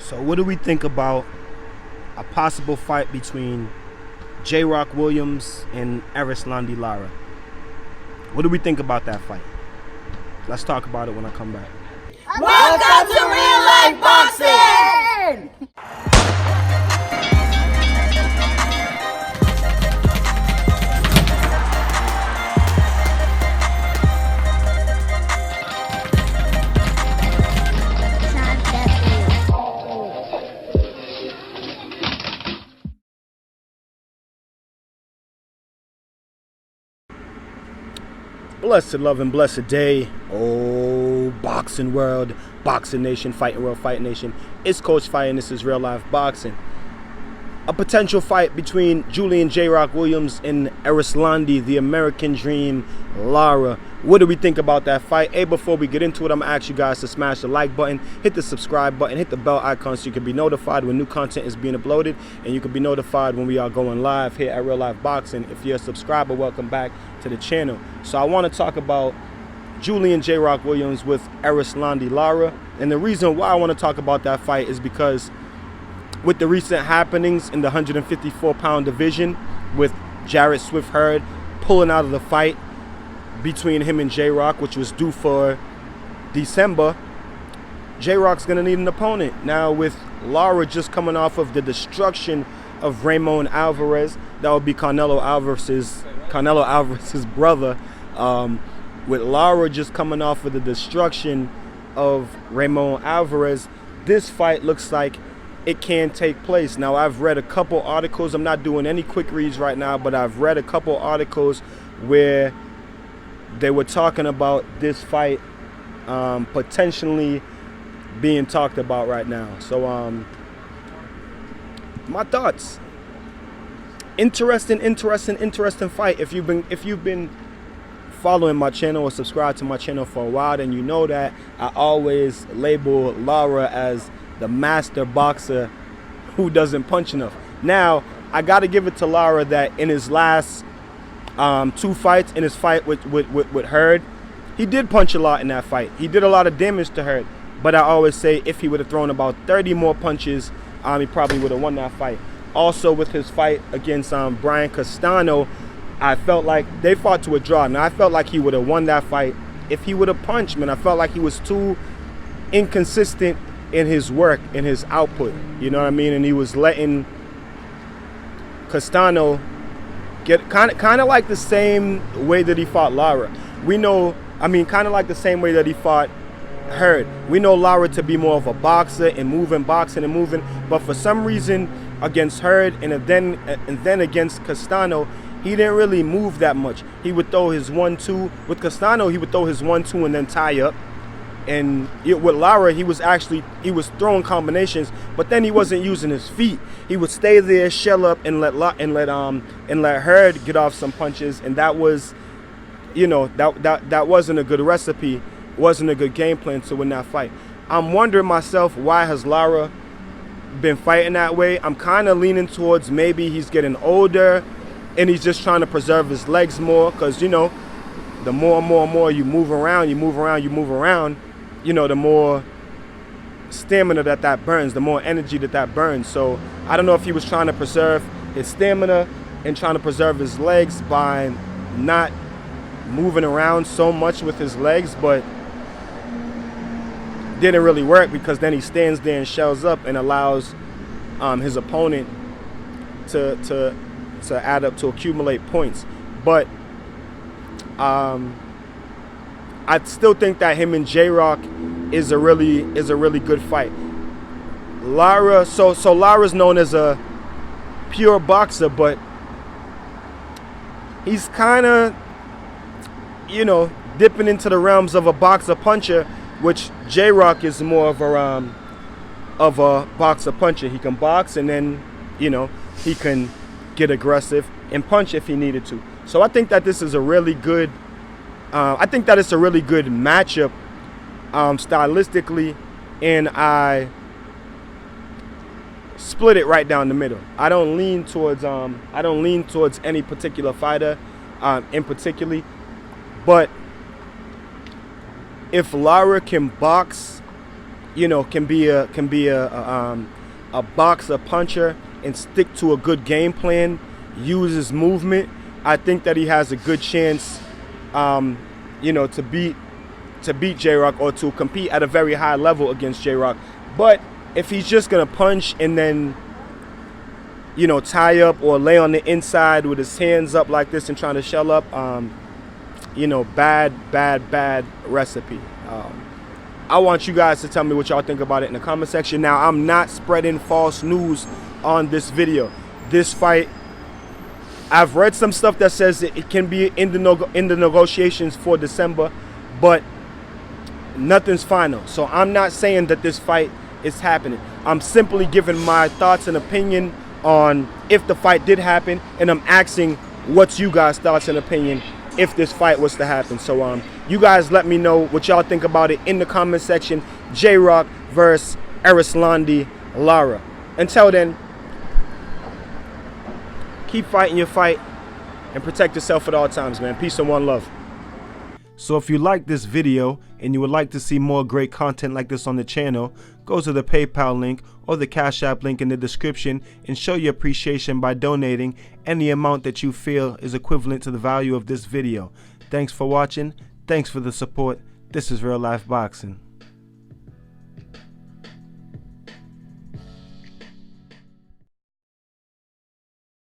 So what do we think about a possible fight between J-Rock Williams and ERISLANDY LARA? What do we think about that fight? Let's talk about it when I come back. Welcome to Real Life Boxing! Blessed love and blessed day, oh boxing world, boxing nation, fighting world, fight nation. It's Coach Fire and this is Real Life Boxing. A potential fight between Julian J-Rock Williams and ERISLANDY, the American Dream, Lara. What do we think about that fight? Hey, before we get into it, I'm going to ask you guys to smash the like button, hit the subscribe button, hit the bell icon so you can be notified when new content is being uploaded, and you can be notified when we are going live here at Real Life Boxing. If you're a subscriber, welcome back to the channel. So I want to talk about Julian J-Rock Williams with ERISLANDY LARA, and the reason why I want to talk about that fight is because with the recent happenings in the 154-pound division, with Jarrett Swift Hurd pulling out of the fight between him and J-Rock, which was due for December, J-Rock's going to need an opponent. Now, with Lara just coming off of the destruction of Ramon Alvarez, that would be Canelo Alvarez's brother. With Lara just coming off of the destruction of Ramon Alvarez, this fight looks like it can take place. Now, I've read a couple articles. I'm not doing any quick reads right now, but I've read a couple articles where they were talking about this fight potentially being talked about right now. So, my thoughts. Interesting fight. If you've been following my channel or subscribed to my channel for a while, then you know that I always label Lara as the master boxer who doesn't punch enough. Now, I got to give it to Lara that in his last two fights, in his fight with Hurd, he did punch a lot in that fight. He did a lot of damage to Hurd. But I always say if he would have thrown about 30 more punches, he probably would have won that fight. Also, with his fight against Brian Castano, I felt like they fought to a draw. Now, I felt like he would have won that fight if he would have punched, man. I felt like he was too inconsistent in his work, in his output, you know what I mean? And he was letting Castano get kind of like the same way that he fought Lara. We know, I mean, kind of like the same way that he fought Hurd. We know Lara to be more of a boxer and moving, boxing and moving, but for some reason against Hurd and then against Castano, he didn't really move that much. He would throw his 1-2. With Castano, he would throw his 1-2 and then tie up. And with Lara, he was throwing combinations, but then he wasn't using his feet. He would stay there, shell up, and let Hurd get off some punches, and that was, you know, that wasn't a good recipe, wasn't a good game plan to win that fight. I'm wondering myself, why has Lara been fighting that way? I'm kind of leaning towards maybe he's getting older, and he's just trying to preserve his legs more, because, you know, the more and more you move around, you know, the more stamina that burns, the more energy that burns. So I don't know if he was trying to preserve his stamina and trying to preserve his legs by not moving around so much with his legs, but didn't really work, because then he stands there and shells up and allows his opponent to add up, to accumulate points. But I still think that him and J-Rock is a really good fight. Lara, so Lara's known as a pure boxer, but he's kind of, you know, dipping into the realms of a boxer puncher, which J-Rock is more of a boxer puncher. He can box, and then, you know, he can get aggressive and punch if he needed to. So I think that this is a really good matchup stylistically, and I split it right down the middle. I don't lean towards any particular fighter in particular, but if Lara can box you know, can be a boxer puncher and stick to a good game plan, use his movement, I think that he has a good chance, you know, to beat J-Rock, or to compete at a very high level against J-Rock. But if he's just gonna punch and then, you know, tie up or lay on the inside with his hands up like this and trying to shell up, you know, bad recipe. I want you guys to tell me what y'all think about it in the comment section. Now, I'm not spreading false news on this video. This fight, I've read some stuff that says it can be in the negotiations for December, but nothing's final. So I'm not saying that this fight is happening. I'm simply giving my thoughts and opinion on if the fight did happen, and I'm asking what's you guys' thoughts and opinion if this fight was to happen. So you guys let me know what y'all think about it in the comment section. J-Rock versus ERISLANDY LARA. Until then, keep fighting your fight and protect yourself at all times, man. Peace and one love. So if you like this video and you would like to see more great content like this on the channel, go to the PayPal link or the Cash App link in the description and show your appreciation by donating any amount that you feel is equivalent to the value of this video. Thanks for watching. Thanks for the support. This is Real Life Boxing.